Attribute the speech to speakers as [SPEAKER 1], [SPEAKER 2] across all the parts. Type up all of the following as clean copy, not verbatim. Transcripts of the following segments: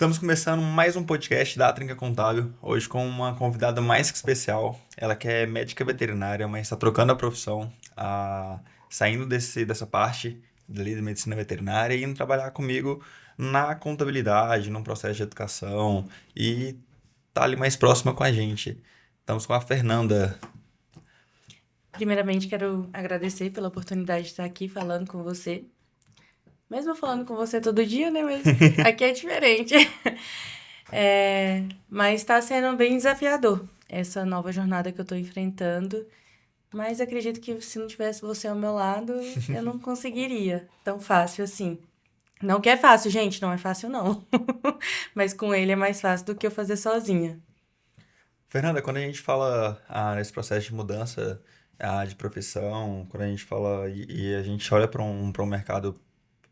[SPEAKER 1] Estamos começando mais um podcast da Trinca Contábil, hoje com uma convidada mais que especial. Ela que é médica veterinária, mas está trocando a profissão, saindo dessa parte de medicina veterinária e indo trabalhar comigo na contabilidade, num processo de educação e tá ali mais próxima com a gente. Estamos com a Fernanda.
[SPEAKER 2] Primeiramente, quero agradecer pela oportunidade de estar aqui falando com você. Mesmo falando com você todo dia, né? Mas aqui é diferente. Mas está sendo bem desafiador essa nova jornada que eu estou enfrentando. Mas acredito que se não tivesse você ao meu lado, eu não conseguiria tão fácil assim. Não que é fácil, gente, não é fácil não. Mas com ele é mais fácil do que eu fazer sozinha.
[SPEAKER 1] Fernanda, quando a gente fala nesse processo de mudança de profissão, quando a gente fala e a gente olha para um mercado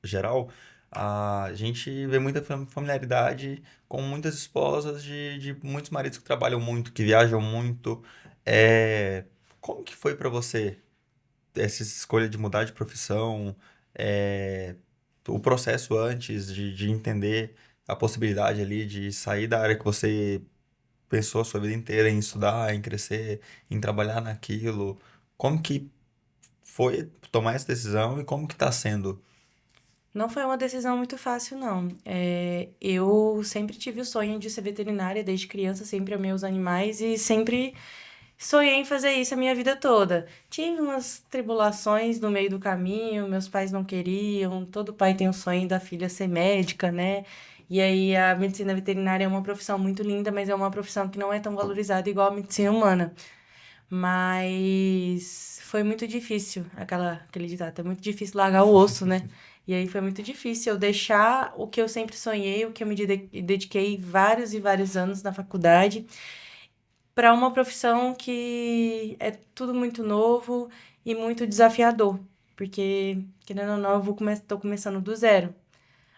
[SPEAKER 1] geral, a gente vê muita familiaridade com muitas esposas de muitos maridos que trabalham muito, que viajam muito. É, como que foi para você essa escolha de mudar de profissão? É, o processo antes de entender a possibilidade ali de sair da área que você pensou a sua vida inteira em estudar, em crescer, em trabalhar naquilo. Como que foi tomar essa decisão e como que está sendo?
[SPEAKER 2] Não foi uma decisão muito fácil, não. Eu sempre tive o sonho de ser veterinária, desde criança, sempre amei os animais e sempre sonhei em fazer isso a minha vida toda. Tive umas tribulações no meio do caminho, meus pais não queriam, todo pai tem o sonho da filha ser médica, né? E aí a medicina veterinária é uma profissão muito linda, mas é uma profissão que não é tão valorizada igual a medicina humana. Mas foi muito difícil, aquele ditado, é muito difícil largar o osso, né? E aí foi muito difícil eu deixar o que eu sempre sonhei, o que eu me dediquei vários e vários anos na faculdade, para uma profissão que é tudo muito novo e muito desafiador. Porque, querendo ou não, tô começando do zero.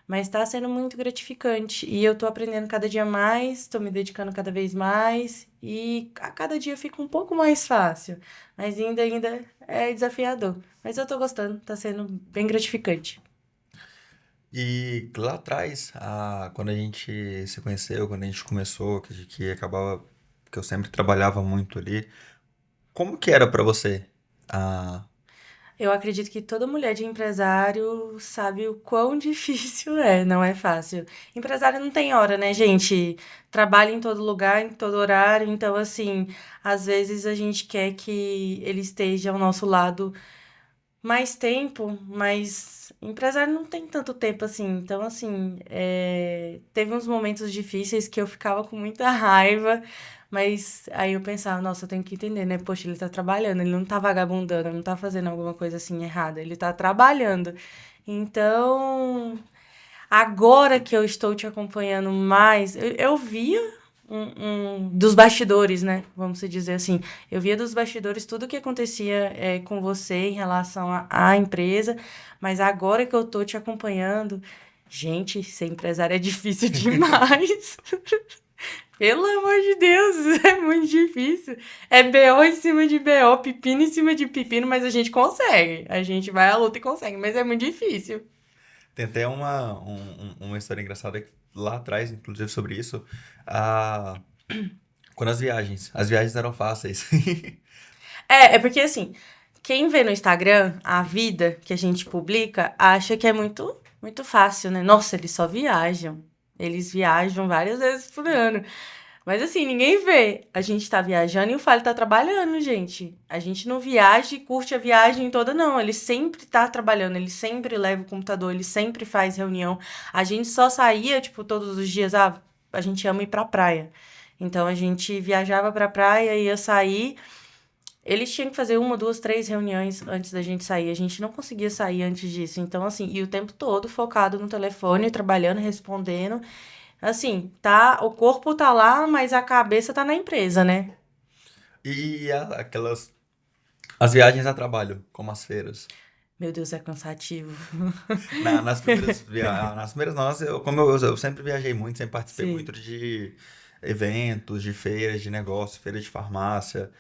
[SPEAKER 2] Mas está sendo muito gratificante. E eu tô aprendendo cada dia mais, tô me dedicando cada vez mais. E a cada dia fica um pouco mais fácil. Mas ainda é desafiador. Mas eu tô gostando, tá sendo bem gratificante.
[SPEAKER 1] E lá atrás, quando a gente se conheceu, quando a gente começou, que acabava, que eu sempre trabalhava muito ali, como que era pra você? Ah,
[SPEAKER 2] Eu acredito que toda mulher de empresário sabe o quão difícil é, não é fácil. Empresário não tem hora, né, gente? Trabalha em todo lugar, em todo horário, então, assim, às vezes a gente quer que ele esteja ao nosso lado mais tempo, mas empresário não tem tanto tempo assim. Então, assim, teve uns momentos difíceis que eu ficava com muita raiva, mas aí eu pensava, nossa, eu tenho que entender, né? Poxa, ele tá trabalhando, ele não tá vagabundando, ele não tá fazendo alguma coisa assim errada, ele tá trabalhando. Então, agora que eu estou te acompanhando mais, eu via dos bastidores, né? Vamos dizer assim. Eu via dos bastidores tudo o que acontecia com você em relação à empresa, mas agora que eu tô te acompanhando, gente, ser empresário é difícil demais. Pelo amor de Deus, é muito difícil. É BO em cima de BO, pepino em cima de pepino, mas a gente consegue. A gente vai à luta e consegue, mas é muito difícil.
[SPEAKER 1] tem até uma história engraçada lá atrás, inclusive sobre isso, ah, quando as viagens eram fáceis.
[SPEAKER 2] É porque assim, quem vê no Instagram a vida que a gente publica acha que é muito fácil, né? Nossa, eles só viajam. Eles viajam várias vezes por ano. Mas assim, ninguém vê. A gente tá viajando e o Fábio tá trabalhando, gente. A gente não viaja e curte a viagem toda, não. Ele sempre tá trabalhando, ele sempre leva o computador, ele sempre faz reunião. A gente só saía, tipo, todos os dias, a gente ama ir pra praia. Então a gente viajava pra praia, ia sair. Eles tinham que fazer uma, duas, três reuniões antes da gente sair. A gente não conseguia sair antes disso. Então, assim, e o tempo todo focado no telefone, trabalhando, respondendo. Assim, tá, o corpo tá lá, mas a cabeça tá na empresa, né?
[SPEAKER 1] E as viagens a trabalho, como as feiras.
[SPEAKER 2] Meu Deus, é cansativo.
[SPEAKER 1] Nas primeiras nossas, como eu sempre viajei muito, sempre participei muito
[SPEAKER 2] Sim.
[SPEAKER 1] de eventos, de feiras de negócio, feiras de farmácia.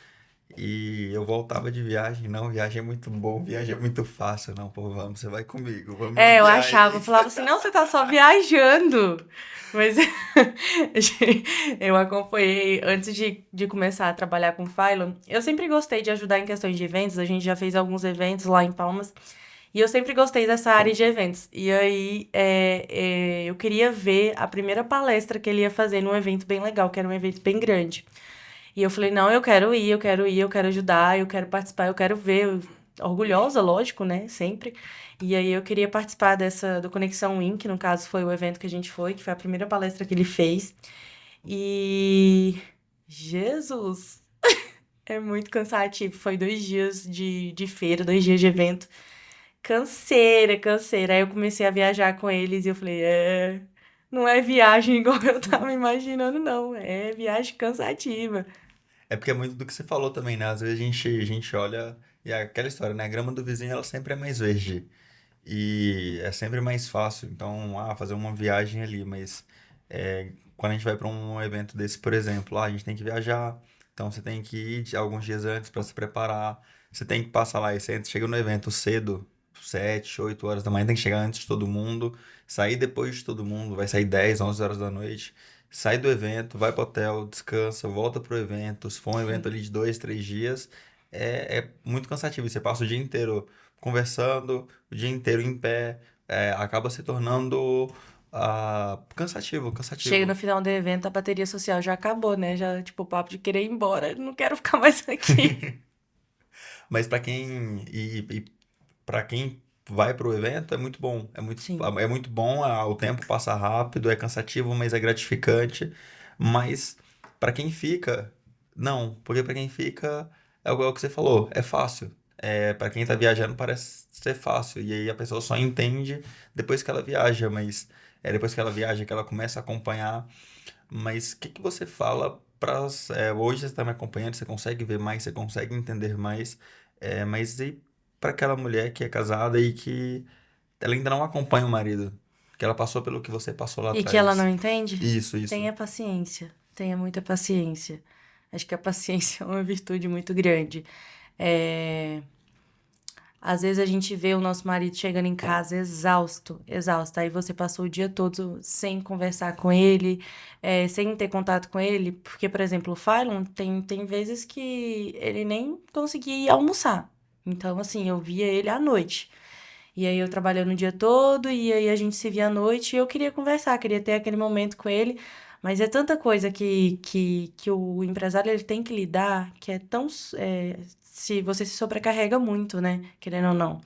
[SPEAKER 1] E eu voltava de viagem, não, viagem é muito bom, viagem é muito fácil. Não, pô, vamos, você vai comigo, vamos em uma
[SPEAKER 2] É, eu achava, eu
[SPEAKER 1] viagem.
[SPEAKER 2] falava assim, não, você tá só viajando. Mas eu acompanhei, antes de começar a trabalhar com Phylon, eu sempre gostei de ajudar em questões de eventos, a gente já fez alguns eventos lá em Palmas, e eu sempre gostei dessa área de eventos. E aí, eu queria ver a primeira palestra que ele ia fazer num evento bem legal, que era um evento bem grande. E eu falei, não, eu quero ir, eu quero ir, eu quero ajudar, eu quero participar, eu quero ver. Orgulhosa, lógico, né? Sempre. E aí eu queria participar do Conexão Win, que no caso foi o evento que a gente foi, que foi a primeira palestra que ele fez. E. Jesus! É muito cansativo. Foi 2 dias de feira, 2 dias de evento. Canseira, canseira. Aí eu comecei a viajar com eles e eu falei, não é viagem igual eu tava imaginando, não. É viagem cansativa.
[SPEAKER 1] É porque é muito do que você falou também, né? Às vezes a gente olha e é aquela história, né? A grama do vizinho, ela sempre é mais verde. E é sempre mais fácil, então, fazer uma viagem ali, mas quando a gente vai para um evento desse, por exemplo, a gente tem que viajar, então você tem que ir alguns dias antes para se preparar, você tem que passar lá, e você chega no evento cedo, 7, 8 horas da manhã, tem que chegar antes de todo mundo, sair depois de todo mundo, vai sair 10, 11 horas da noite, sai do evento, vai pro hotel, descansa, volta pro evento, se for um evento
[SPEAKER 2] Sim.
[SPEAKER 1] ali de 2, 3 dias, é muito cansativo, e você passa o dia inteiro conversando, o dia inteiro em pé, acaba se tornando cansativo,
[SPEAKER 2] Chega no
[SPEAKER 1] cansativo.
[SPEAKER 2] final do evento, a bateria social já acabou, né? Já, tipo, o papo de querer ir embora. Não quero ficar mais aqui.
[SPEAKER 1] Mas para quem para quem vai pro evento é muito bom,
[SPEAKER 2] Sim.
[SPEAKER 1] é muito bom, o tempo passa rápido, é cansativo, mas é gratificante. Mas para quem fica, não, porque para quem fica é o que você falou, é fácil. Para quem tá viajando parece ser fácil e aí a pessoa só entende depois que ela viaja, mas é depois que ela viaja que ela começa a acompanhar. Mas o que que você fala para hoje você está me acompanhando, você consegue ver mais, você consegue entender mais, mas e para aquela mulher que é casada e que ela ainda não acompanha o marido, que ela passou pelo que você passou lá
[SPEAKER 2] E que ela não
[SPEAKER 1] atrás?
[SPEAKER 2] entende?
[SPEAKER 1] Isso, isso.
[SPEAKER 2] Tenha paciência. Tenha muita paciência. Acho que a paciência é uma virtude muito grande. É... Às vezes a gente vê o nosso marido chegando em casa exausto, exausto. Aí você passou o dia todo sem conversar com ele, sem ter contato com ele. Porque, por exemplo, o Phylon tem vezes que ele nem conseguia ir almoçar. Então, assim, eu via ele à noite. E aí eu trabalhando o dia todo, e aí a gente se via à noite, e eu queria conversar, queria ter aquele momento com ele. Mas é tanta coisa que o empresário ele tem que lidar, que é tão. Se você se sobrecarrega muito, né? Querendo ou não.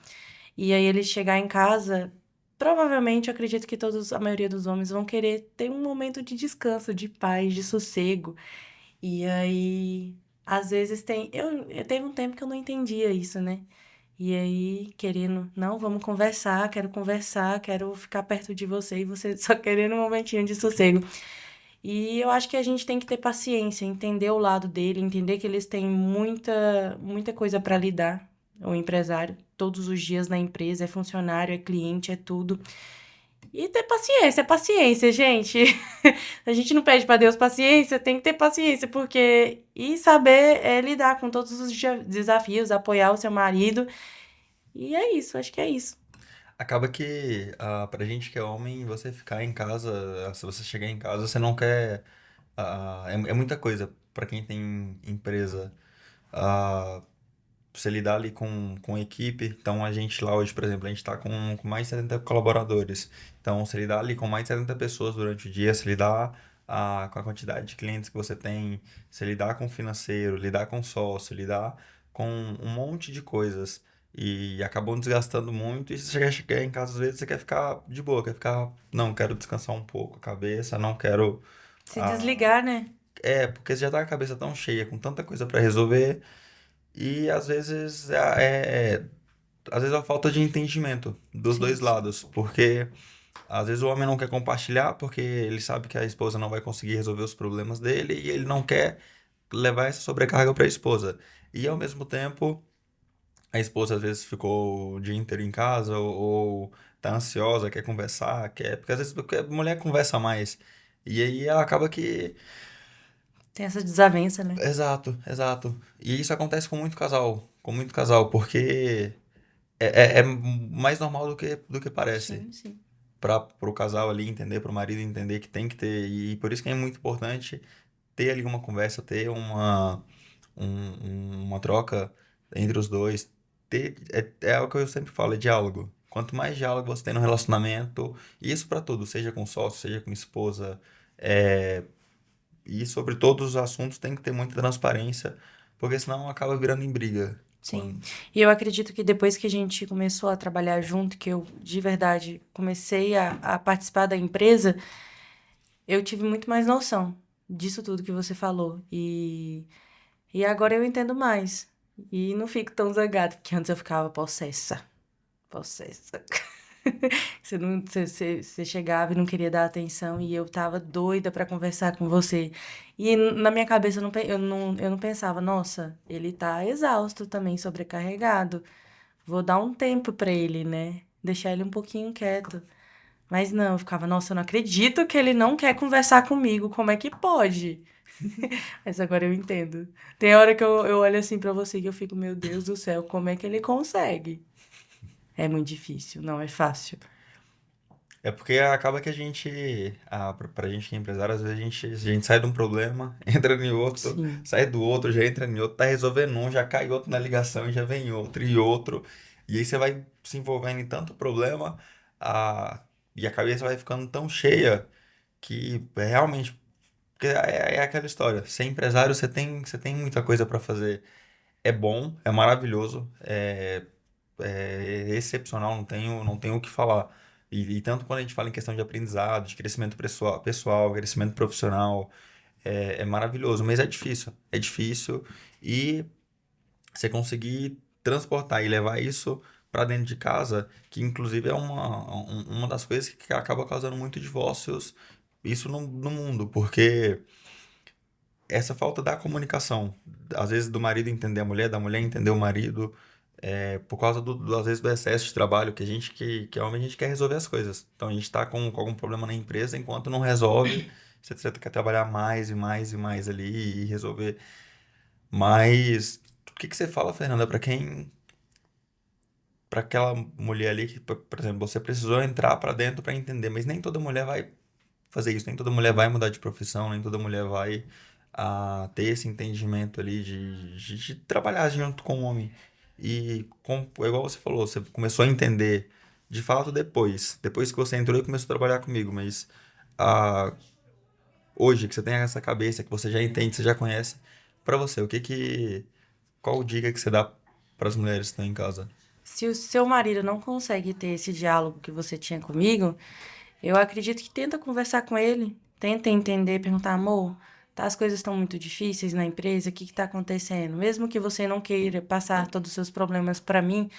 [SPEAKER 2] E aí ele chegar em casa, provavelmente eu acredito que a maioria dos homens vão querer ter um momento de descanso, de paz, de sossego. E aí, às vezes tem. Eu teve um tempo que eu não entendia isso, né? E aí, querendo, não, vamos conversar, quero ficar perto de você e você só querendo um momentinho de sossego. E eu acho que a gente tem que ter paciência, entender o lado dele, entender que eles têm muita coisa para lidar, o empresário, todos os dias na empresa, é funcionário, é cliente, é tudo. E ter paciência, gente. A gente não pede para Deus paciência, tem que ter paciência, porque e saber lidar com todos os desafios, apoiar o seu marido. E é isso, acho que é isso.
[SPEAKER 1] Acaba que, pra gente que é homem, você ficar em casa, se você chegar em casa, você não quer. É muita coisa pra quem tem empresa. ah, Você lidar ali com equipe. Então, a gente lá hoje, por exemplo, a gente está com mais de 70 colaboradores. Então, você lidar ali com mais de 70 pessoas durante o dia, se lidar com a quantidade de clientes que você tem, se lidar com o financeiro, lidar com o sócio, lidar com um monte de coisas. E acabam desgastando muito. E você chega em casa, às vezes, você quer ficar de boa, quer ficar, não, quero descansar um pouco a cabeça, não quero.
[SPEAKER 2] Se
[SPEAKER 1] ah,
[SPEAKER 2] desligar, né?
[SPEAKER 1] Porque você já tá com a cabeça tão cheia, com tanta coisa para resolver. E às vezes é a falta de entendimento dos
[SPEAKER 2] Sim,
[SPEAKER 1] dois
[SPEAKER 2] sim.
[SPEAKER 1] lados, porque às vezes o homem não quer compartilhar porque ele sabe que a esposa não vai conseguir resolver os problemas dele e ele não quer levar essa sobrecarga para a esposa. E ao mesmo tempo, a esposa às vezes ficou o dia inteiro em casa ou tá ansiosa, quer conversar, porque às vezes porque a mulher conversa mais. E aí ela acaba que
[SPEAKER 2] Tem essa desavença, né?
[SPEAKER 1] Exato, exato. E isso acontece com muito casal, porque é mais normal do que parece.
[SPEAKER 2] Sim, sim.
[SPEAKER 1] Para o casal ali entender, para o marido entender que tem que ter. E por isso que é muito importante ter ali uma conversa, ter uma troca entre os dois. É o que eu sempre falo, é diálogo. Quanto mais diálogo você tem no relacionamento, isso para tudo, seja com sócio, seja com esposa, é, e sobre todos os assuntos tem que ter muita transparência, porque senão acaba virando em briga.
[SPEAKER 2] Sim. E eu acredito que depois que a gente começou a trabalhar junto, que eu de verdade comecei a participar da empresa, eu tive muito mais noção disso tudo que você falou. E agora eu entendo mais. E não fico tão zangada, porque antes eu ficava possessa. Possessa. Você chegava e não queria dar atenção e eu tava doida pra conversar com você. E na minha cabeça eu não pensava, nossa, ele tá exausto também, sobrecarregado. Vou dar um tempo pra ele, né? Deixar ele um pouquinho quieto. Mas não, eu ficava, nossa, eu não acredito que ele não quer conversar comigo. Como é que pode? Mas agora eu entendo. Tem hora que eu olho assim pra você e eu fico, meu Deus do céu, como é que ele consegue? É muito difícil, não é fácil.
[SPEAKER 1] É porque acaba que a gente, pra gente que é empresário, às vezes a gente sai de um problema, entra em outro,
[SPEAKER 2] Sim,
[SPEAKER 1] sai do outro, já entra em outro, tá resolvendo um, já cai outro na ligação, e já vem outro e outro. E aí você vai se envolvendo em tanto problema, e a cabeça vai ficando tão cheia que realmente, porque é aquela história, ser empresário você tem muita coisa para fazer. É bom, é maravilhoso, é excepcional, não tenho o que falar. E tanto quando a gente fala em questão de aprendizado, de crescimento pessoal, crescimento profissional, é maravilhoso, mas é difícil. É difícil e você conseguir transportar e levar isso para dentro de casa, que inclusive é uma das coisas que acaba causando muito divórcios, isso no mundo, porque essa falta da comunicação, às vezes do marido entender a mulher, da mulher entender o marido, por causa às vezes do excesso de trabalho, que a gente que é homem, a gente quer resolver as coisas. Então a gente está com algum problema na empresa, enquanto não resolve, você quer trabalhar mais e mais e mais ali e resolver. Mas o que que você fala, Fernanda, para aquela mulher ali que, por exemplo, você precisou entrar para dentro para entender, mas nem toda mulher vai fazer isso. Nem toda mulher vai mudar de profissão, nem toda mulher vai ter esse entendimento ali de trabalhar junto com o homem. E igual você falou, você começou a entender de fato depois que você entrou e começou a trabalhar comigo, mas ah, hoje que você tem essa cabeça, que você já entende, você já conhece, pra você, qual dica que você dá para as mulheres que estão em casa?
[SPEAKER 2] se o seu marido não consegue ter esse diálogo que você tinha comigo, eu acredito que tenta conversar com ele, tenta entender, perguntar, amor, tá, as coisas estão muito difíceis na empresa, o que está acontecendo? Mesmo que você não queira passar todos os seus problemas para mim,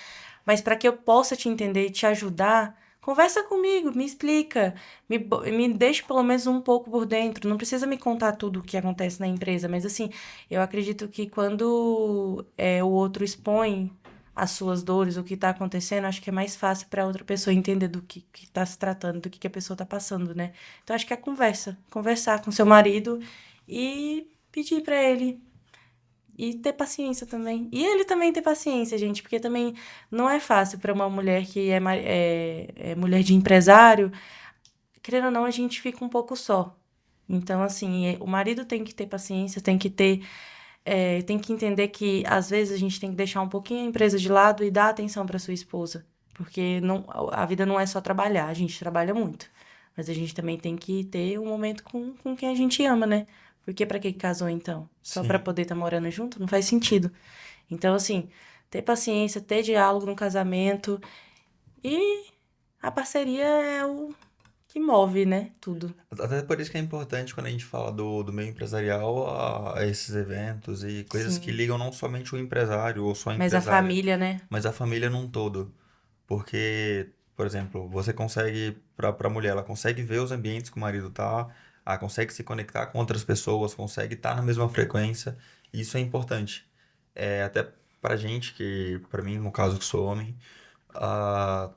[SPEAKER 2] mas para que eu possa te entender e te ajudar, conversa comigo, me explica, me deixa pelo menos um pouco por dentro. Não precisa me contar tudo o que acontece na empresa, mas assim, eu acredito que quando o outro expõe as suas dores, o que está acontecendo, acho que é mais fácil para outra pessoa entender do que está se tratando, do que a pessoa está passando, né? Então acho que é conversa, conversar com seu marido e pedir para ele e ter paciência também. E ele também ter paciência, gente, porque também não é fácil para uma mulher que é mulher de empresário. Querendo ou não, a gente fica um pouco só. Então, assim, o marido tem que ter paciência, tem que entender que às vezes a gente tem que deixar um pouquinho a empresa de lado e dar atenção para sua esposa. Porque não, a vida não é só trabalhar, a gente trabalha muito. Mas a gente também tem que ter um momento com quem a gente ama, né? Porque para que casou então? Só para
[SPEAKER 1] Sim.
[SPEAKER 2] poder estar morando junto? Não faz sentido. Então, assim, ter paciência, ter diálogo no casamento e a parceria é o que move, né? Tudo.
[SPEAKER 1] Até por isso que é importante quando a gente fala do meio empresarial a esses eventos e coisas que
[SPEAKER 2] Sim.
[SPEAKER 1] ligam não somente o empresário ou só a
[SPEAKER 2] Mas a
[SPEAKER 1] empresária,
[SPEAKER 2] família, né?
[SPEAKER 1] mas a família num todo. Porque, por exemplo, você consegue, para a mulher, ela consegue ver os ambientes que o marido tá, consegue se conectar com outras pessoas, consegue estar na mesma frequência. E isso é importante. Até pra gente, que, pra mim, no caso que sou homem, ah,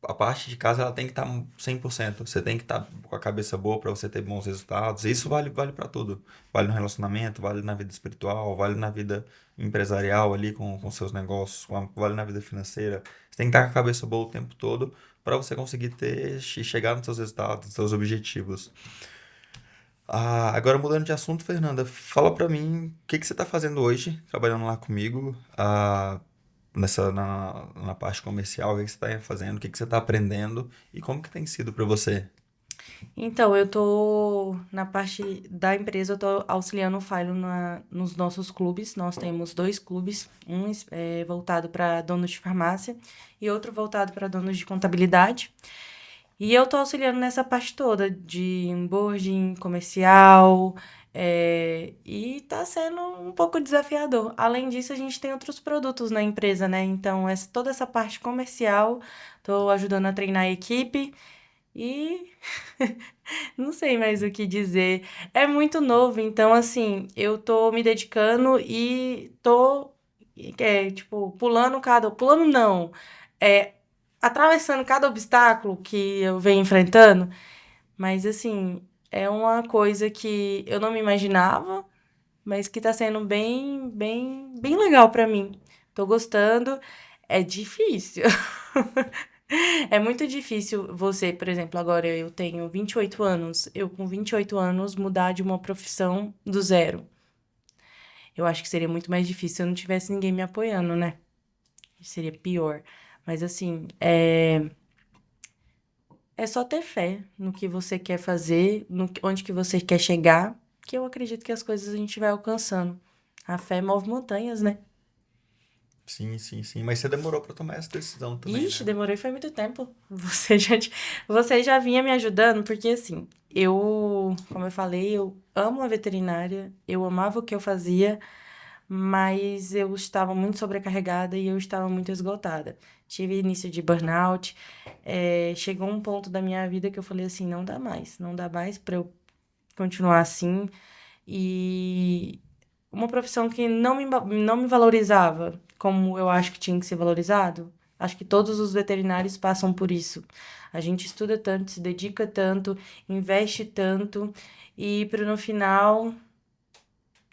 [SPEAKER 1] a parte de casa ela tem que estar 100%. Você tem que estar com a cabeça boa para você ter bons resultados. Isso vale para tudo. Vale no relacionamento, vale na vida espiritual, vale na vida empresarial ali com seus negócios, vale na vida financeira. Você tem que estar com a cabeça boa o tempo todo para você conseguir chegar nos seus resultados, nos seus objetivos. Agora mudando de assunto, Fernanda, fala pra mim o que que você tá fazendo hoje, trabalhando lá comigo, na parte comercial, o que que você tá fazendo, o que que você tá aprendendo e como que tem sido pra você?
[SPEAKER 2] Então, eu tô na parte da empresa, eu tô auxiliando o Filo nos nossos clubes. Nós temos dois clubes, um voltado para donos de farmácia e outro voltado para donos de contabilidade. E eu tô auxiliando nessa parte toda de onboarding comercial, e tá sendo um pouco desafiador. Além disso, a gente tem outros produtos na empresa, né? Então, toda essa parte comercial, tô ajudando a treinar a equipe e não sei mais o que dizer. É muito novo, então, assim, eu tô me dedicando e tô, tipo, pulando cada. Pulando não. É, atravessando cada obstáculo que eu venho enfrentando. Mas, assim, é uma coisa que eu não me imaginava, mas que tá sendo bem, bem, bem legal pra mim. Tô gostando. É difícil. É muito difícil você, por exemplo, agora eu tenho 28 anos, eu com 28 anos mudar de uma profissão do zero. Eu acho que seria muito mais difícil se eu não tivesse ninguém me apoiando, né? Seria pior. Mas assim, é só ter fé no que você quer fazer, onde que você quer chegar, que eu acredito que as coisas a gente vai alcançando. A fé move montanhas, né?
[SPEAKER 1] Sim, sim, sim, mas você demorou pra tomar essa decisão também,
[SPEAKER 2] Ixi,
[SPEAKER 1] né?
[SPEAKER 2] demorei foi muito tempo. Você já vinha me ajudando, porque assim, como eu falei, eu amo a veterinária, eu amava o que eu fazia, mas eu estava muito sobrecarregada e eu estava muito esgotada. Tive início de burnout, chegou um ponto da minha vida que eu falei assim, não dá mais para eu continuar assim. E uma profissão que não me valorizava como eu acho que tinha que ser valorizado. Acho que todos os veterinários passam por isso. A gente estuda tanto, se dedica tanto, investe tanto, e para no final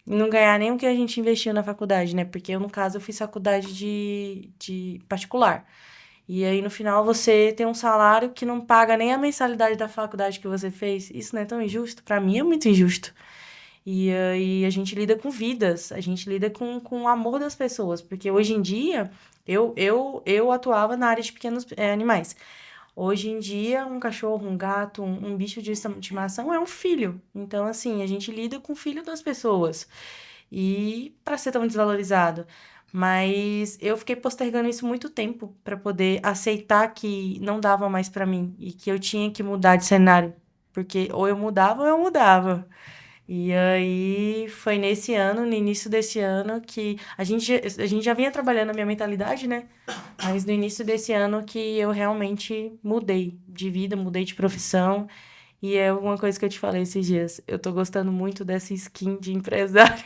[SPEAKER 2] não ganhar nem o que a gente investiu na faculdade, né? Porque eu, no caso, eu fiz faculdade de particular. E aí, no final, você tem um salário que não paga nem a mensalidade da faculdade que você fez. Isso não é tão injusto? Para mim é muito injusto. E aí a gente lida com vidas, a gente lida com o amor das pessoas, porque hoje em dia eu atuava na área de pequenos animais. Hoje em dia, um cachorro, um gato, um bicho de estimação é um filho. Então, assim, a gente lida com o filho das pessoas. E para ser tão desvalorizado. Mas eu fiquei postergando isso muito tempo para poder aceitar que não dava mais para mim e que eu tinha que mudar de cenário. Porque ou eu mudava ou eu mudava. E aí foi nesse ano, no início desse ano, que a gente já vinha trabalhando a minha mentalidade, né? Mas no início desse ano que eu realmente mudei de vida, mudei de profissão. E é uma coisa que eu te falei esses dias. Eu tô gostando muito dessa skin de empresário.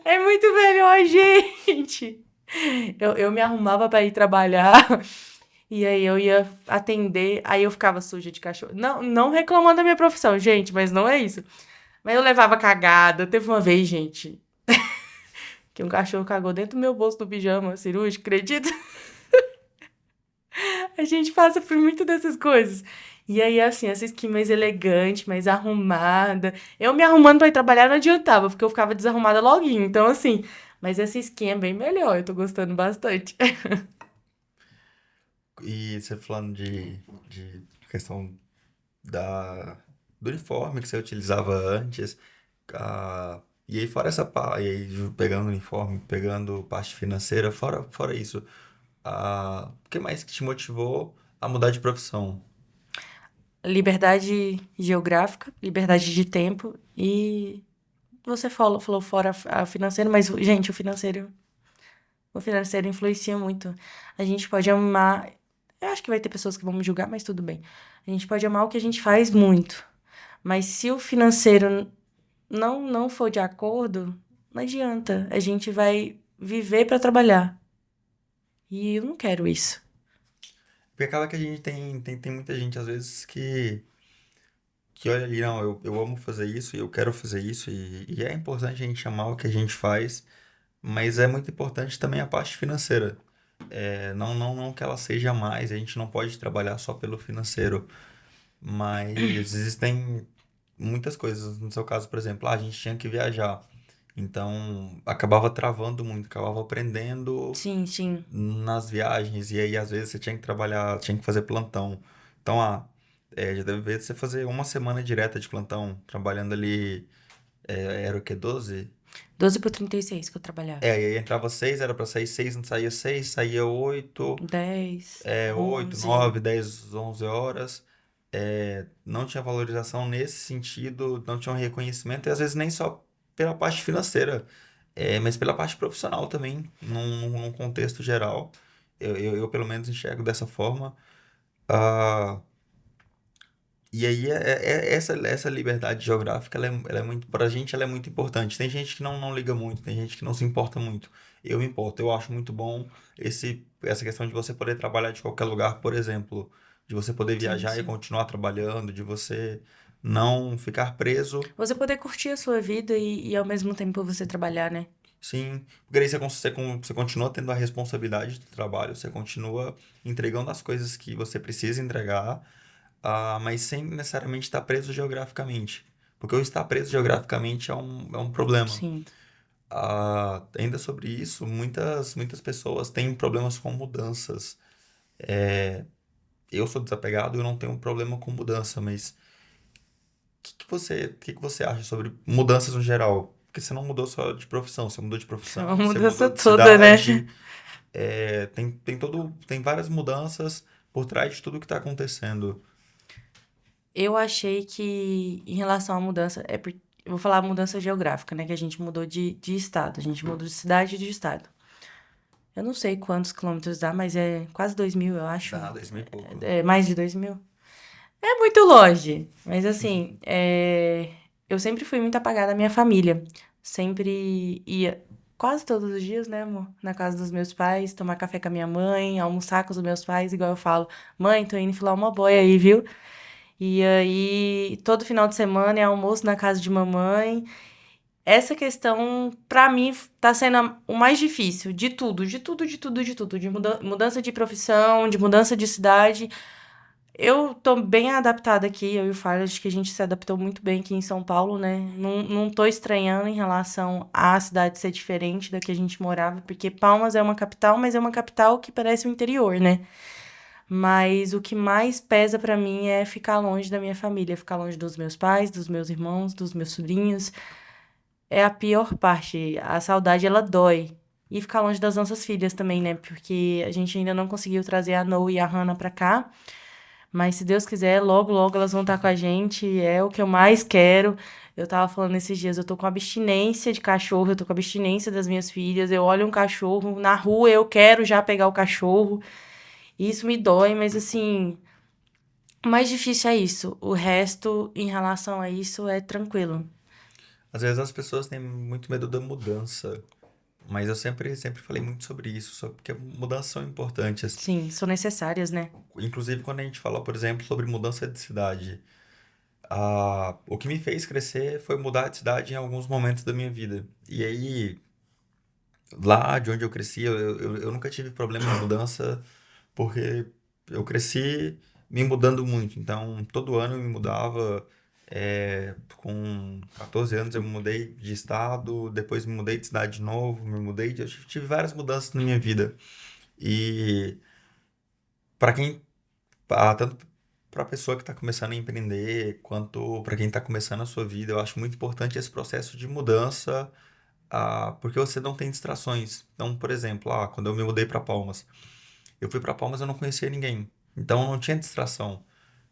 [SPEAKER 2] É muito melhor, gente! Eu me arrumava para ir trabalhar. E aí eu ia atender, aí eu ficava suja de cachorro. Não, não reclamando da minha profissão, gente, mas não é isso. Mas eu levava cagada. Teve uma vez, gente, que um cachorro cagou dentro do meu bolso do pijama cirúrgico, acredita? A gente passa por muito dessas coisas. E aí, assim, essa skin mais elegante, mais arrumada. Eu me arrumando pra ir trabalhar não adiantava, porque eu ficava desarrumada loguinho. Então, assim, mas essa skin é bem melhor, eu tô gostando bastante.
[SPEAKER 1] E você falando de questão da, do uniforme que você utilizava antes, e aí fora e aí pegando o uniforme, pegando parte financeira, fora isso, o que mais que te motivou a mudar de profissão?
[SPEAKER 2] Liberdade geográfica, liberdade de tempo e você falou fora a financeiro, mas, gente, o financeiro influencia muito. A gente pode amar. Eu acho que vai ter pessoas que vão me julgar, mas tudo bem. A gente pode amar o que a gente faz muito. Mas se o financeiro não for de acordo, não adianta. A gente vai viver para trabalhar. E eu não quero isso.
[SPEAKER 1] Porque acaba que a gente tem muita gente, às vezes, que olha ali, não, eu amo fazer isso e eu quero fazer isso, e é importante a gente chamar o que a gente faz, mas é muito importante também a parte financeira. Não que ela seja mais, a gente não pode trabalhar só pelo financeiro, mas existem muitas coisas. No seu caso, por exemplo, a gente tinha que viajar, então acabava travando muito, acabava aprendendo
[SPEAKER 2] Sim, sim.
[SPEAKER 1] nas viagens, e aí às vezes você tinha que trabalhar, tinha que fazer plantão. Então, já deve ver você fazer uma semana direta de plantão, trabalhando ali, era o quê? 12?
[SPEAKER 2] 12 por 36 que eu trabalhava.
[SPEAKER 1] E aí entrava 6, era pra sair 6, não saía 6, saía 8,
[SPEAKER 2] 10,
[SPEAKER 1] 8,
[SPEAKER 2] 11.
[SPEAKER 1] 9, 10, 11 horas. Não tinha valorização nesse sentido, não tinha um reconhecimento, e às vezes nem só pela parte financeira, mas pela parte profissional também, num contexto geral. Eu pelo menos enxergo dessa forma. Ah, e aí, essa liberdade geográfica, ela é muito, pra gente, ela é muito importante. Tem gente que não liga muito, tem gente que não se importa muito. Eu me importo, eu acho muito bom essa questão de você poder trabalhar de qualquer lugar, por exemplo, de você poder
[SPEAKER 2] Sim,
[SPEAKER 1] viajar e
[SPEAKER 2] sim.
[SPEAKER 1] continuar trabalhando, de você não ficar preso.
[SPEAKER 2] Você poder curtir a sua vida e ao mesmo tempo você trabalhar, né?
[SPEAKER 1] Sim, porque aí você continua tendo a responsabilidade do trabalho, você continua entregando as coisas que você precisa entregar, mas sem necessariamente estar preso geograficamente. Porque o estar preso geograficamente é um problema.
[SPEAKER 2] Sim.
[SPEAKER 1] Ainda sobre isso, muitas pessoas têm problemas com mudanças. Eu sou desapegado e eu não tenho problema com mudança, mas o que que você acha sobre mudanças no geral? Porque você não mudou só de profissão, você mudou de
[SPEAKER 2] É uma
[SPEAKER 1] profissão, você
[SPEAKER 2] mudança
[SPEAKER 1] mudou de
[SPEAKER 2] toda, né?
[SPEAKER 1] cidade, tem várias mudanças por trás de tudo que está acontecendo.
[SPEAKER 2] Eu achei que, em relação à mudança, eu vou falar mudança geográfica, né? Que a gente mudou de estado. A gente mudou de cidade e de estado. Eu não sei quantos quilômetros dá, mas é quase 2.000, eu acho.
[SPEAKER 1] Dá 2000 e pouco.
[SPEAKER 2] É mais de 2.000. É muito longe. Mas assim, eu sempre fui muito apagada à minha família. Sempre ia quase todos os dias, né, amor? Na casa dos meus pais, tomar café com a minha mãe, almoçar com os meus pais, igual eu falo, mãe, tô indo filar uma boia aí, viu? E aí, todo final de semana é almoço na casa de mamãe. Essa questão, pra mim, tá sendo o mais difícil de tudo, de tudo, de tudo, de tudo. De mudança de profissão, de mudança de cidade. Eu tô bem adaptada aqui, eu e o Fábio, acho que a gente se adaptou muito bem aqui em São Paulo, né? Não tô estranhando em relação à cidade ser diferente da que a gente morava, porque Palmas é uma capital, mas é uma capital que parece o interior, né? Mas o que mais pesa pra mim é ficar longe da minha família, ficar longe dos meus pais, dos meus irmãos, dos meus sobrinhos. É a pior parte. A saudade, ela dói. E ficar longe das nossas filhas também, né? Porque a gente ainda não conseguiu trazer a Noe e a Hannah pra cá. Mas se Deus quiser, logo, logo elas vão estar com a gente. É o que eu mais quero. Eu tava falando esses dias, eu tô com abstinência de cachorro, eu tô com abstinência das minhas filhas. Eu olho um cachorro na rua, eu quero já pegar o cachorro. E isso me dói, mas assim, o mais difícil é isso. O resto, em relação a isso, é tranquilo.
[SPEAKER 1] Às vezes as pessoas têm muito medo da mudança, mas eu sempre falei muito sobre isso, só porque mudanças são importantes.
[SPEAKER 2] Sim, são necessárias, né?
[SPEAKER 1] Inclusive, quando a gente fala, por exemplo, sobre mudança de cidade, o que me fez crescer foi mudar de cidade em alguns momentos da minha vida. E aí, lá de onde eu cresci, eu nunca tive problema de mudança, porque eu cresci me mudando muito. Então, todo ano eu me mudava. Com 14 anos eu me mudei de estado, depois me mudei de cidade de novo, eu tive várias mudanças na minha vida. E para quem, tanto para a pessoa que está começando a empreender, quanto para quem está começando a sua vida, eu acho muito importante esse processo de mudança, porque você não tem distrações. Então, por exemplo, quando eu me mudei para Palmas, eu fui para Palmas, eu não conhecia ninguém. Então, não tinha distração.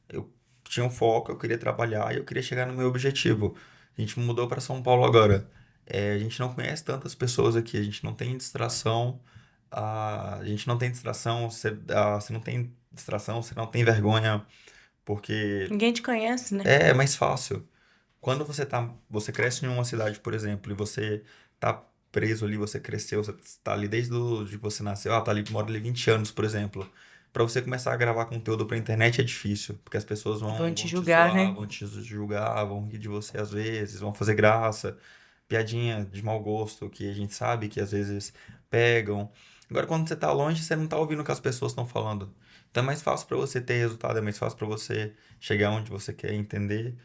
[SPEAKER 1] Eu tinha um foco, eu queria trabalhar e eu queria chegar no meu objetivo. A gente mudou para São Paulo agora. A gente não conhece tantas pessoas aqui, a gente não tem distração. A gente não tem distração, você não tem distração, você não tem vergonha, porque
[SPEAKER 2] Ninguém te conhece, né?
[SPEAKER 1] é mais fácil. Quando você cresce em uma cidade, por exemplo, e você tá preso ali, você cresceu, você tá ali desde de que você nasceu, tá ali, mora ali 20 anos, por exemplo. para você começar a gravar conteúdo pra internet é difícil, porque as pessoas
[SPEAKER 2] Vão te
[SPEAKER 1] vão te
[SPEAKER 2] julgar,
[SPEAKER 1] zoar,
[SPEAKER 2] né?
[SPEAKER 1] vão te julgar, vão rir de você às vezes, vão fazer graça, piadinha de mau gosto que a gente sabe que às vezes pegam. Agora, quando você tá longe, você não tá ouvindo o que as pessoas estão falando. Então é mais fácil para você ter resultado, é mais fácil para você chegar onde você quer entender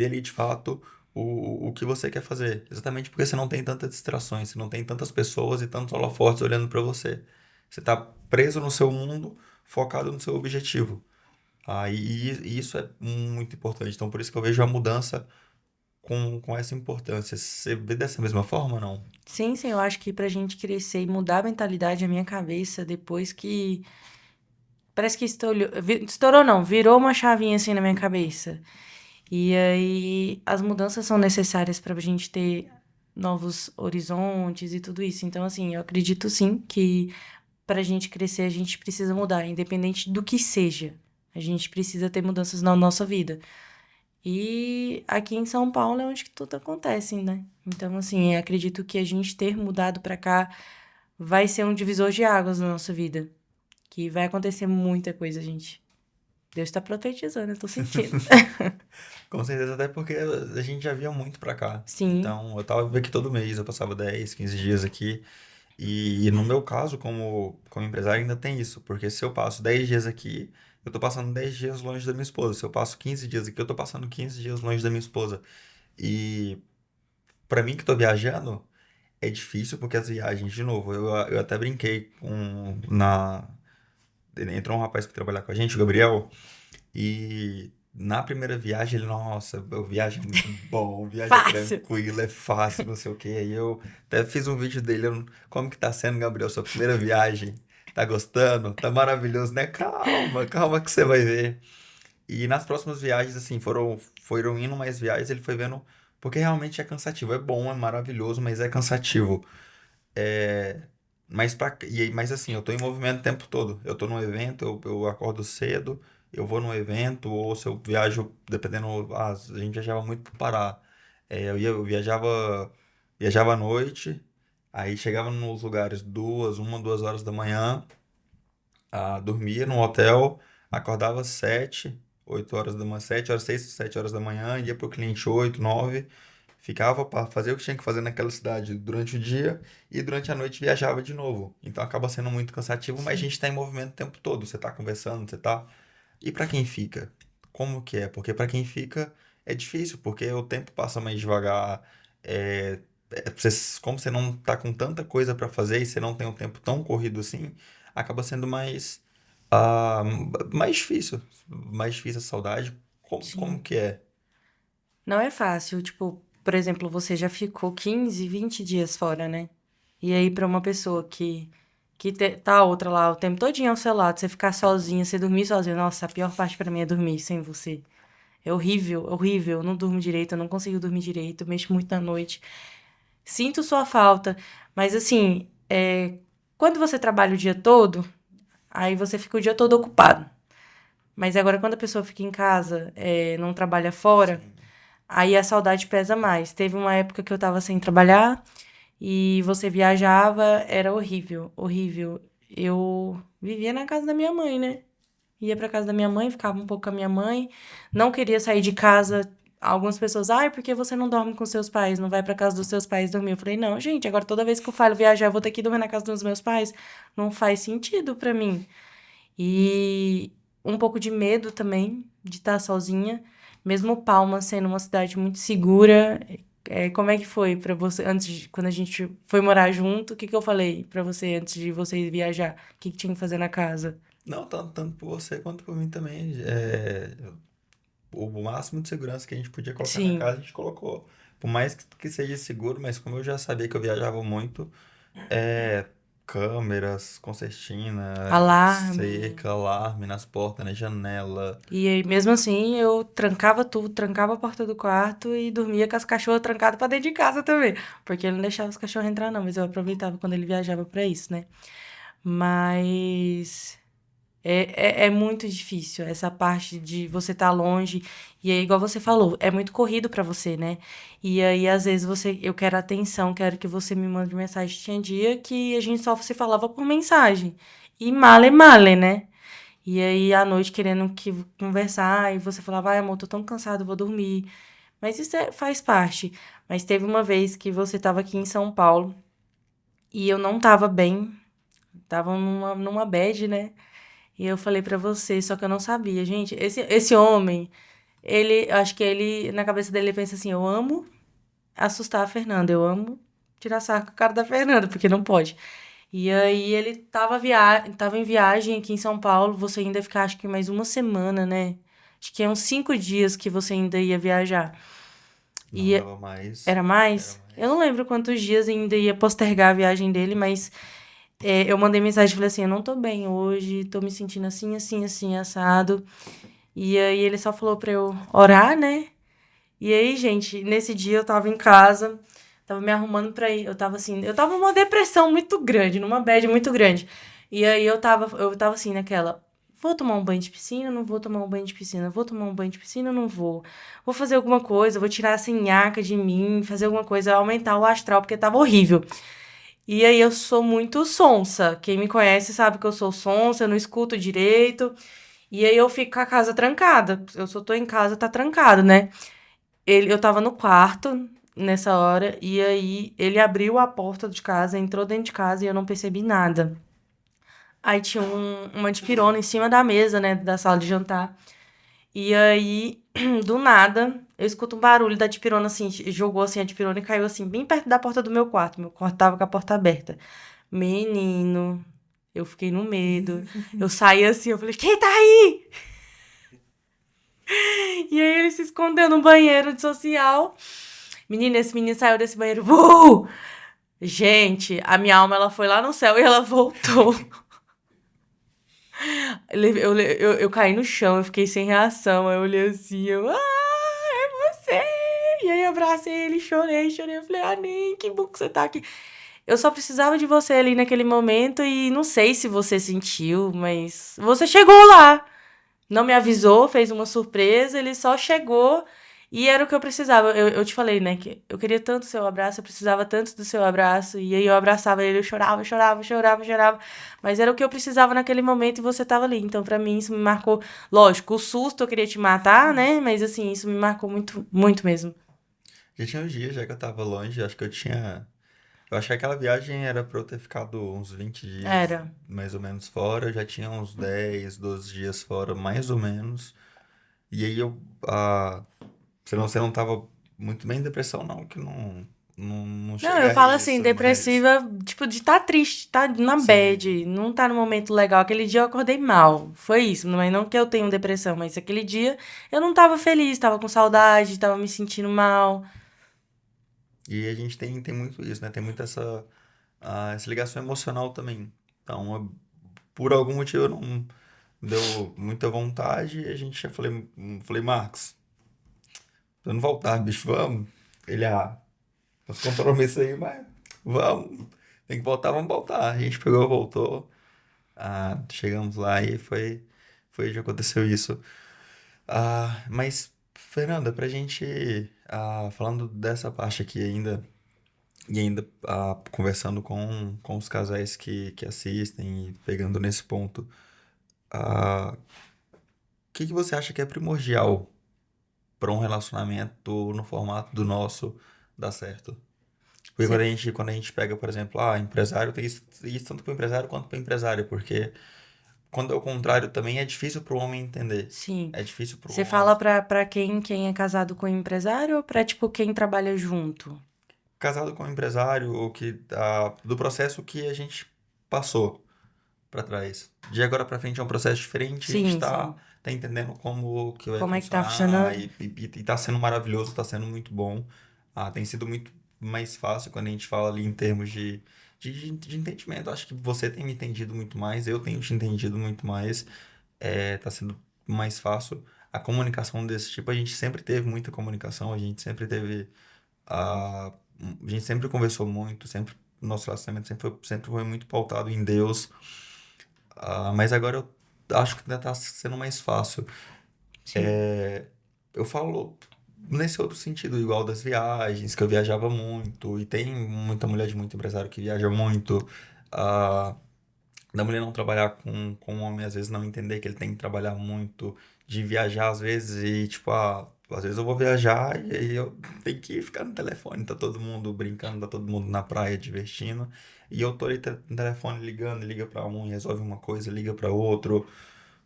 [SPEAKER 1] ali de fato o que você quer fazer. Exatamente porque você não tem tantas distrações, você não tem tantas pessoas e tantos holofotes olhando para você. Você está preso no seu mundo, focado no seu objetivo. E isso é muito importante. Então, por isso que eu vejo a mudança com essa importância. Você vê dessa mesma forma, não?
[SPEAKER 2] Sim, sim, eu acho que pra gente crescer e mudar a mentalidade, a minha cabeça, depois que. Parece que estourou, estourou não, virou uma chavinha assim na minha cabeça. E aí as mudanças são necessárias pra gente ter novos horizontes e tudo isso. Então, assim, eu acredito sim que pra gente crescer a gente precisa mudar, independente do que seja. A gente precisa ter mudanças na nossa vida. E aqui em São Paulo é onde que tudo acontece, né? Então, assim, eu acredito que a gente ter mudado pra cá vai ser um divisor de águas na nossa vida. Que vai acontecer muita coisa, gente. Deus tá profetizando, eu tô sentindo.
[SPEAKER 1] Com certeza, até porque a gente já via muito pra cá.
[SPEAKER 2] Sim,
[SPEAKER 1] Então, eu tava aqui todo mês, eu passava 10, 15 dias aqui. E no meu caso, como empresário, ainda tem isso. Porque se eu passo 10 dias aqui, eu tô passando 10 dias longe da minha esposa. Se eu passo 15 dias aqui, eu tô passando 15 dias longe da minha esposa. E pra mim que tô viajando, é difícil porque as viagens, de novo, eu até brinquei entrou um rapaz pra trabalhar com a gente, o Gabriel. E na primeira viagem, ele, nossa, viagem é muito bom, viagem é
[SPEAKER 2] fácil.
[SPEAKER 1] tranquila, é fácil, não sei o quê. Aí eu até fiz um vídeo dele, como que tá sendo, Gabriel, sua primeira viagem? Tá gostando? Tá maravilhoso, né? Calma, calma que você vai ver. E nas próximas viagens, assim, foram indo mais viagens, ele foi vendo, porque realmente é cansativo. É bom, é maravilhoso, mas é cansativo. É, mas assim, eu tô em movimento o tempo todo. Eu tô num evento, eu acordo cedo, eu vou num evento, ou se eu viajo, dependendo, a gente viajava muito pro Pará. Eu viajava à noite, aí chegava nos lugares 2 horas da manhã, dormia num hotel, acordava às 7, 8 horas da manhã, 7 horas, 6, 7 horas da manhã, ia pro cliente 8, 9, ficava para fazer o que tinha que fazer naquela cidade durante o dia e durante a noite viajava de novo. Então acaba sendo muito cansativo, mas a
[SPEAKER 2] Sim,
[SPEAKER 1] gente está em movimento o tempo todo. Você está conversando, você tá. E para quem fica? Como que é? Porque para quem fica é difícil, porque o tempo passa mais devagar. É, como você não tá com tanta coisa para fazer e você não tem um tempo tão corrido assim, acaba sendo ah, mais difícil a saudade. Como
[SPEAKER 2] sim.
[SPEAKER 1] que é?
[SPEAKER 2] Não é fácil, tipo, por exemplo, você já ficou 15, 20 dias fora, né? E aí, pra uma pessoa tá outra lá o tempo todinho ao seu lado, você ficar sozinha, você dormir sozinha, nossa, a pior parte pra mim é dormir sem você. É horrível, horrível. Eu não durmo direito, eu não consigo dormir direito, eu mexo muito na noite. Sinto sua falta, mas assim, quando você trabalha o dia todo, aí você fica o dia todo ocupado. Mas agora, quando a pessoa fica em casa, não trabalha fora,
[SPEAKER 1] Sim.
[SPEAKER 2] aí a saudade pesa mais. Teve uma época que eu tava sem trabalhar e você viajava, era horrível, horrível. Eu vivia na casa da minha mãe, né? Ia pra casa da minha mãe, ficava um pouco com a minha mãe, não queria sair de casa. Algumas pessoas, ai, por que você não dorme com seus pais? Não vai pra casa dos seus pais dormir? Eu falei, não, gente, agora toda vez que eu falo viajar, eu vou ter que dormir na casa dos meus pais. Não faz sentido pra mim. E um pouco de medo também de estar sozinha, mesmo Palma sendo uma cidade muito segura. Como é que foi pra você quando a gente foi morar junto? O que que eu falei pra você antes de você viajar? O que que tinha que fazer na casa?
[SPEAKER 1] Não, tanto por você quanto por mim também. O máximo de segurança que a gente podia colocar na
[SPEAKER 2] Sim,
[SPEAKER 1] casa, a gente colocou. Por mais que seja seguro, mas como eu já sabia que eu viajava muito, é, câmeras, concertina,
[SPEAKER 2] alarme.
[SPEAKER 1] seca, alarme nas portas, na janela.
[SPEAKER 2] E aí, mesmo assim, eu trancava tudo, trancava a porta do quarto e dormia com as cachorras trancadas pra dentro de casa também. Porque ele não deixava os cachorros entrar, não, mas eu aproveitava quando ele viajava pra isso, né? Mas é muito difícil essa parte de você estar longe. E aí, igual você falou, é muito corrido pra você, né? E aí, às vezes, eu quero atenção, quero que você me mande mensagem. Tinha dia que a gente só se falava por mensagem. E male male, né? E aí, à noite, querendo que conversar, e você falava, ai, amor, tô tão cansado, vou dormir. Mas isso faz parte. Mas teve uma vez que você tava aqui em São Paulo e eu não tava bem, tava numa bad, né? E eu falei pra você, só que eu não sabia. Gente, esse homem, eu acho que ele, na cabeça dele, ele pensa assim: eu amo assustar a Fernanda, eu amo tirar sarro com a cara da Fernanda, porque não pode. E aí ele tava em viagem aqui em São Paulo, você ainda ia ficar acho que mais uma semana, né? Acho que é uns 5 dias que você ainda ia viajar.
[SPEAKER 1] Não
[SPEAKER 2] E
[SPEAKER 1] dava mais.
[SPEAKER 2] era
[SPEAKER 1] Era
[SPEAKER 2] mais? Eu não
[SPEAKER 1] mais.
[SPEAKER 2] lembro quantos dias ainda ia postergar a viagem dele, mas eu mandei mensagem e falei assim: eu não tô bem hoje, tô me sentindo assim, assim, assim, assado. E aí ele só falou pra eu orar, né? E aí, gente, nesse dia eu tava em casa, tava me arrumando pra ir. Eu tava numa depressão muito grande, numa bad muito grande. E aí eu tava assim, naquela. Vou tomar um banho de piscina, não vou tomar um banho de piscina, vou tomar um banho de piscina, não vou. Vou fazer alguma coisa, vou tirar essa nhaca de mim, fazer alguma coisa, aumentar o astral, porque tava horrível. E aí eu sou muito sonsa. Quem me conhece sabe que eu sou sonsa, eu não escuto direito. E aí eu fico com a casa trancada. Eu só tô em casa, tá trancado, né? Eu tava no quarto nessa hora, e aí ele abriu a porta de casa, entrou dentro de casa e eu não percebi nada. Aí tinha uma dipirona em cima da mesa, né, da sala de jantar. E aí, do nada, eu escuto um barulho da dipirona assim, jogou assim a dipirona e caiu assim, bem perto da porta do meu quarto. Meu quarto tava com a porta aberta. Menino, eu fiquei no medo. Eu saí assim, eu falei, quem tá aí? E aí ele se escondeu no banheiro de social. Menina, esse menino saiu desse banheiro. Gente, a minha alma ela foi lá no céu e ela voltou. Eu caí no chão, eu fiquei sem reação. Aí eu olhei assim, é você! E aí eu abracei ele, chorei, chorei. Eu falei, nem que bom que você tá aqui. Eu só precisava de você ali naquele momento e não sei se você sentiu, mas você chegou lá. Não me avisou, fez uma surpresa, ele só chegou e era o que eu precisava. Eu te falei, né, que eu queria tanto o seu abraço, eu precisava tanto do seu abraço, e aí eu abraçava ele, eu chorava, chorava, chorava, chorava, mas era o que eu precisava naquele momento e você tava ali. Então, pra mim, isso me marcou. Lógico, o susto eu queria te matar, né, mas assim, isso me marcou muito, muito mesmo.
[SPEAKER 1] Já tinha uns dias já que eu tava longe, acho que eu tinha. Eu acho que aquela viagem era pra eu ter ficado uns 20 dias
[SPEAKER 2] Era.
[SPEAKER 1] mais ou menos fora, eu já tinha uns 10 12 dias fora, mais ou menos. E aí eu. Você não tava muito bem em depressão, não, que não
[SPEAKER 2] Não, eu
[SPEAKER 1] chega a
[SPEAKER 2] falo assim,
[SPEAKER 1] isso, mas.
[SPEAKER 2] depressiva, tipo, de tá triste, tá na
[SPEAKER 1] Sim.
[SPEAKER 2] bad, não tá no momento legal. Aquele dia eu acordei mal. Foi isso, mas não que eu tenho depressão, mas aquele dia eu não tava feliz, tava com saudade, tava me sentindo mal.
[SPEAKER 1] E a gente tem muito isso, né? Tem muito essa ligação emocional também. Então, por algum motivo não deu muita vontade e a gente já falei, Marcos, vamos voltar, bicho, vamos. Ele, os compromissos aí, mas vamos. Tem que voltar, vamos voltar. A gente pegou, voltou. Chegamos lá e foi onde aconteceu isso. Mas, Fernanda, pra gente, falando dessa parte aqui ainda, e ainda conversando com os casais que assistem e pegando nesse ponto, o que você acha que é primordial para um relacionamento no formato do nosso dar certo? Porque
[SPEAKER 2] Você,
[SPEAKER 1] quando a gente pega, por exemplo, empresário, tem isso tanto para o empresário quanto para o empresário, porque quando é o contrário também é difícil para o homem entender.
[SPEAKER 2] sim.
[SPEAKER 1] É difícil para o
[SPEAKER 2] Você
[SPEAKER 1] homem.
[SPEAKER 2] fala pra quem é casado com empresário ou pra, tipo, quem trabalha junto?
[SPEAKER 1] Casado com um empresário, ou do processo que a gente passou para trás. De agora para frente é um processo diferente, a gente
[SPEAKER 2] Sim,
[SPEAKER 1] está
[SPEAKER 2] sim.
[SPEAKER 1] tá entendendo como que vai
[SPEAKER 2] Como é que tá
[SPEAKER 1] funcionar
[SPEAKER 2] funcionando?
[SPEAKER 1] e tá sendo maravilhoso, tá sendo muito bom. Tem sido muito mais fácil quando a gente fala ali em termos de entendimento. Acho que você tem me entendido muito mais, eu tenho te entendido muito mais. Tá sendo mais fácil. A comunicação desse tipo, a gente sempre teve muita comunicação, a gente sempre teve. A, a gente sempre conversou muito, sempre. Nosso relacionamento sempre foi muito pautado em Deus. Mas agora eu acho que ainda tá sendo mais fácil.
[SPEAKER 2] Sim.
[SPEAKER 1] Eu falo nesse outro sentido, igual das viagens, que eu viajava muito, e tem muita mulher de muito empresário que viaja muito. Ah, da mulher não trabalhar com o homem, às vezes não entender que ele tem que trabalhar muito, de viajar às vezes e tipo, às vezes eu vou viajar e aí eu tenho que ficar no telefone, tá todo mundo brincando, tá todo mundo na praia divertindo, e eu tô ali no telefone ligando, liga pra um, resolve uma coisa, liga pra outro,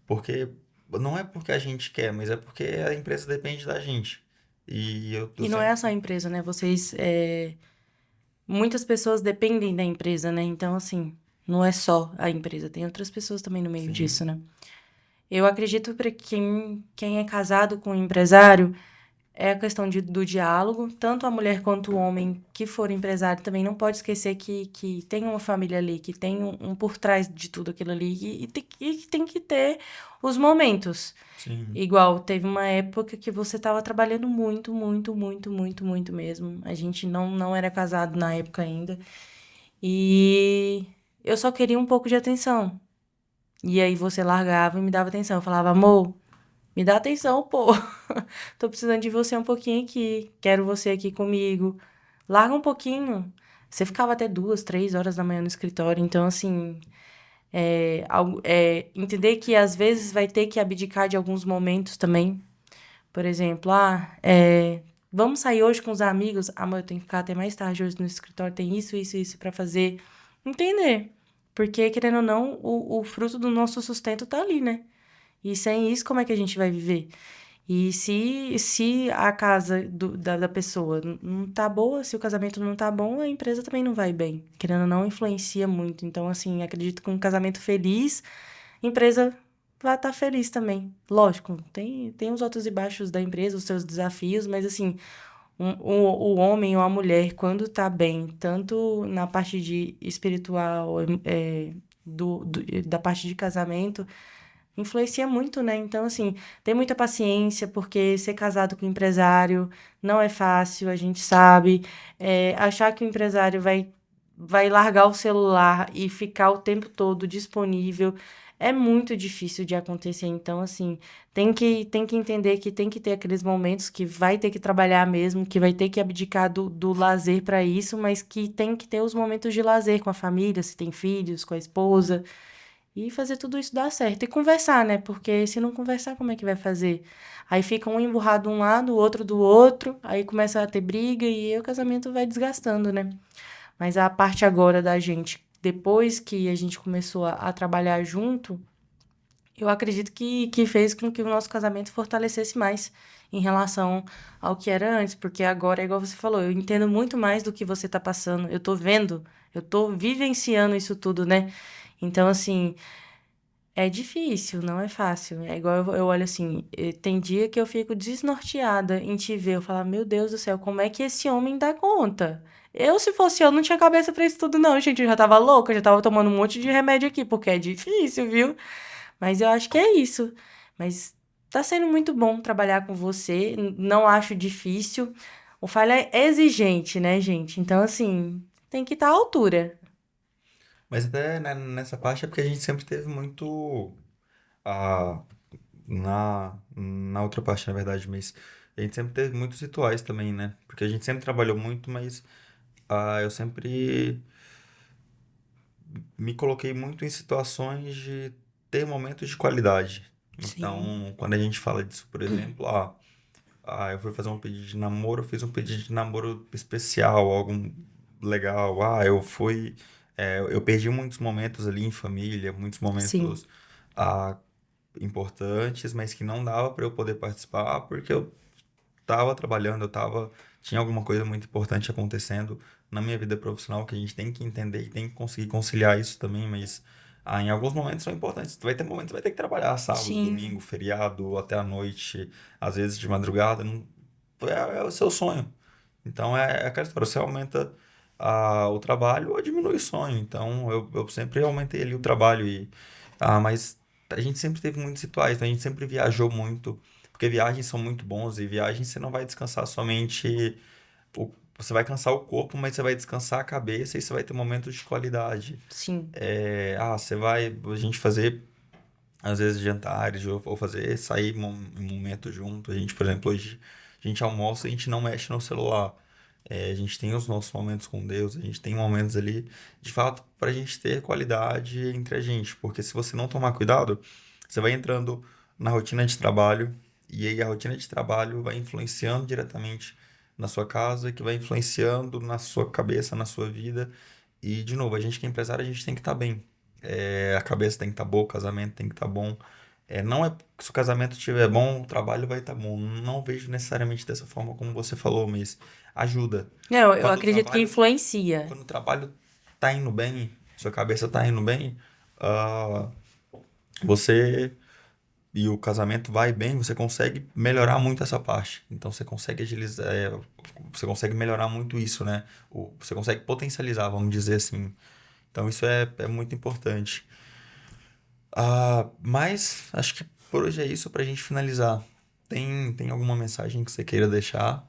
[SPEAKER 1] porque não é porque a gente quer, mas é porque a empresa depende da gente. E eu
[SPEAKER 2] E não é
[SPEAKER 1] sempre.
[SPEAKER 2] só a empresa, né? Muitas pessoas dependem da empresa, né? Então, assim, não é só a empresa, tem outras pessoas também no meio
[SPEAKER 1] Sim,
[SPEAKER 2] disso, né? Eu acredito para quem é casado com um empresário, é a questão do diálogo. Tanto a mulher quanto o homem que for empresário também não pode esquecer que tem uma família ali, que tem um por trás de tudo aquilo ali e que tem que ter os momentos.
[SPEAKER 1] sim.
[SPEAKER 2] Igual, teve uma época que você estava trabalhando muito, muito, muito, muito, muito mesmo. A gente não era casado na época ainda. E eu só queria um pouco de atenção. E aí você largava e me dava atenção. Eu falava, amor, me dá atenção, pô. Tô precisando de você um pouquinho aqui. Quero você aqui comigo. Larga um pouquinho. Você ficava até 2, 3 horas da manhã no escritório. Então, assim, entender que às vezes vai ter que abdicar de alguns momentos também. Por exemplo, vamos sair hoje com os amigos. Amor, eu tenho que ficar até mais tarde hoje no escritório. Tem isso, isso, isso pra fazer. Entender. Porque, querendo ou não, o fruto do nosso sustento tá ali, né? E sem isso, como é que a gente vai viver? E se a casa da pessoa não tá boa, se o casamento não tá bom, a empresa também não vai bem. Querendo ou não, influencia muito. Então, assim, acredito que um casamento feliz, a empresa vai estar feliz também. Lógico, tem os altos e baixos da empresa, os seus desafios, mas, assim, o homem ou a mulher, quando tá bem, tanto na parte de espiritual, da parte de casamento, influencia muito, né? Então, assim, ter muita paciência, porque ser casado com empresário não é fácil, a gente sabe. Achar que o empresário vai largar o celular e ficar o tempo todo disponível é muito difícil de acontecer. Então, assim, tem que entender que tem que ter aqueles momentos que vai ter que trabalhar mesmo, que vai ter que abdicar do lazer para isso, mas que tem que ter os momentos de lazer com a família, se tem filhos, com a esposa. E fazer tudo isso dar certo. E conversar, né? Porque se não conversar, como é que vai fazer? Aí fica um emburrado de um lado, o outro do outro, aí começa a ter briga e aí o casamento vai desgastando, né? Mas a parte agora da gente, depois que a gente começou a trabalhar junto, eu acredito que fez com que o nosso casamento fortalecesse mais em relação ao que era antes. Porque agora, é igual você falou, eu entendo muito mais do que você tá passando. Eu tô vendo, eu tô vivenciando isso tudo, né? Então, assim. É difícil, não é fácil. É igual eu olho assim, tem dia que eu fico desnorteada em te ver. Eu falo, meu Deus do céu, como é que esse homem dá conta? Eu, se fosse eu, não tinha cabeça pra isso tudo, não, gente. Eu já tava louca, já tava tomando um monte de remédio aqui, porque é difícil, viu? Mas eu acho que é isso. Mas tá sendo muito bom trabalhar com você. Não acho difícil. O Falha é exigente, né, gente? Então, assim, tem que estar à altura.
[SPEAKER 1] Mas até né, nessa parte é porque a gente sempre teve muito. A, na outra parte, na verdade, mas a gente sempre teve muitos rituais também, né? Porque a gente sempre trabalhou muito, mas eu sempre me coloquei muito em situações de ter momentos de qualidade.
[SPEAKER 2] Sim,
[SPEAKER 1] Então, quando a gente fala disso, por exemplo, eu fui fazer um pedido de namoro, eu fiz um pedido de namoro especial, algo legal. Eu perdi muitos momentos ali em família, muitos
[SPEAKER 2] sim,
[SPEAKER 1] momentos ah, importantes, mas que não dava para eu poder participar porque eu tava trabalhando, tinha alguma coisa muito importante acontecendo na minha vida profissional que a gente tem que entender e tem que conseguir conciliar isso também, mas em alguns momentos são importantes. Vai ter momentos que vai ter que trabalhar sábado,
[SPEAKER 2] sim,
[SPEAKER 1] domingo, feriado, até a noite, às vezes de madrugada, não, é o seu sonho. Então é aquela história, você aumenta o trabalho ou diminui o sonho. Então eu sempre aumentei ali o trabalho mas a gente sempre teve muitos rituais, então a gente sempre viajou muito, porque viagens são muito bons e viagens você não vai descansar somente você vai cansar o corpo, mas você vai descansar a cabeça e você vai ter momentos de qualidade.
[SPEAKER 2] sim.
[SPEAKER 1] Você vai a gente fazer às vezes jantares ou fazer sair em um momento junto. A gente, por exemplo, hoje a gente almoça e a gente não mexe no celular. A gente tem os nossos momentos com Deus, a gente tem momentos ali, de fato, para a gente ter qualidade entre a gente. Porque se você não tomar cuidado, você vai entrando na rotina de trabalho, e aí a rotina de trabalho vai influenciando diretamente na sua casa, que vai influenciando na sua cabeça, na sua vida. E, de novo, a gente que é empresário, a gente tem que estar bem. A cabeça tem que estar boa, o casamento tem que estar bom. Não é se o casamento estiver bom, o trabalho vai estar bom. Não vejo necessariamente dessa forma como você falou, mas ajuda.
[SPEAKER 2] Não, eu
[SPEAKER 1] Quando o
[SPEAKER 2] acredito que
[SPEAKER 1] trabalho,
[SPEAKER 2] influencia.
[SPEAKER 1] quando o trabalho tá indo bem, sua cabeça tá indo bem, ah, você e o casamento vai bem, você consegue melhorar muito essa parte. Então você consegue agilizar, você consegue melhorar muito isso, né? Você consegue potencializar, vamos dizer assim. Então isso é muito importante. Mas acho que por hoje é isso pra gente finalizar. Tem alguma mensagem que você queira deixar?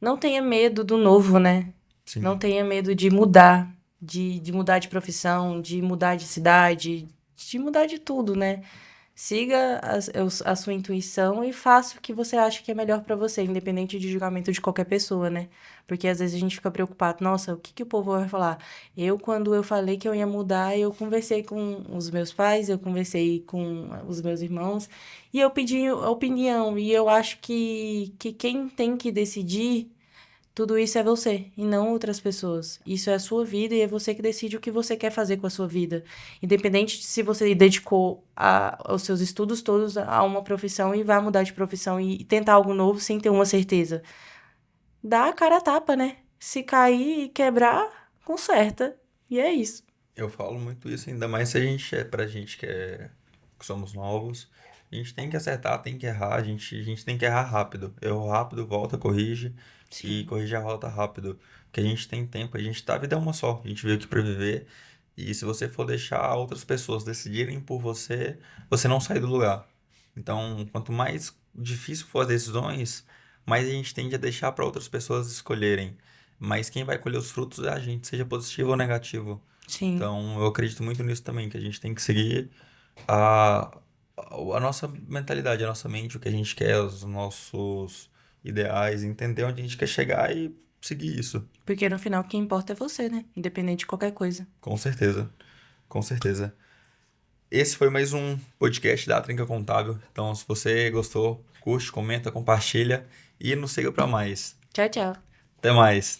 [SPEAKER 2] Não tenha medo do novo, né? Não
[SPEAKER 1] Sim,
[SPEAKER 2] tenha medo de mudar, de mudar de profissão, de mudar de cidade, de mudar de tudo, né? Siga a sua intuição e faça o que você acha que é melhor pra você, independente de julgamento de qualquer pessoa, né? Porque às vezes a gente fica preocupado, nossa, o que que o povo vai falar? Quando eu falei que eu ia mudar, eu conversei com os meus pais, eu conversei com os meus irmãos e eu pedi a opinião. E eu acho que quem tem que decidir tudo isso é você e não outras pessoas. Isso é a sua vida e é você que decide o que você quer fazer com a sua vida. Independente de se você dedicou aos seus estudos todos a uma profissão e vai mudar de profissão e tentar algo novo sem ter uma certeza. Dá a cara a tapa, né? Se cair e quebrar, conserta. E é isso.
[SPEAKER 1] eu falo muito isso, ainda mais se a gente pra gente que somos novos. A gente tem que acertar, tem que errar, a gente tem que errar rápido. Errou rápido, volta, corrige e
[SPEAKER 2] Sim.
[SPEAKER 1] corrige a rota rápido. Porque a gente tem tempo, a vida é uma só, a gente veio aqui pra viver. E se você for deixar outras pessoas decidirem por você, você não sai do lugar. Então, quanto mais difícil for as decisões, mais a gente tende a deixar para outras pessoas escolherem. Mas quem vai colher os frutos é a gente, seja positivo ou negativo.
[SPEAKER 2] Sim.
[SPEAKER 1] Então, eu acredito muito nisso também, que a gente tem que seguir a, a nossa mentalidade, a nossa mente, o que a gente quer, os nossos ideais, entender onde a gente quer chegar e seguir isso.
[SPEAKER 2] Porque no final quem importa é você, né? Independente de qualquer coisa.
[SPEAKER 1] Com certeza, com certeza. Esse foi mais um podcast da Trinca Contábil. Então, se você gostou, curte, comenta, compartilha e nos siga para mais.
[SPEAKER 2] Tchau, tchau.
[SPEAKER 1] Até mais.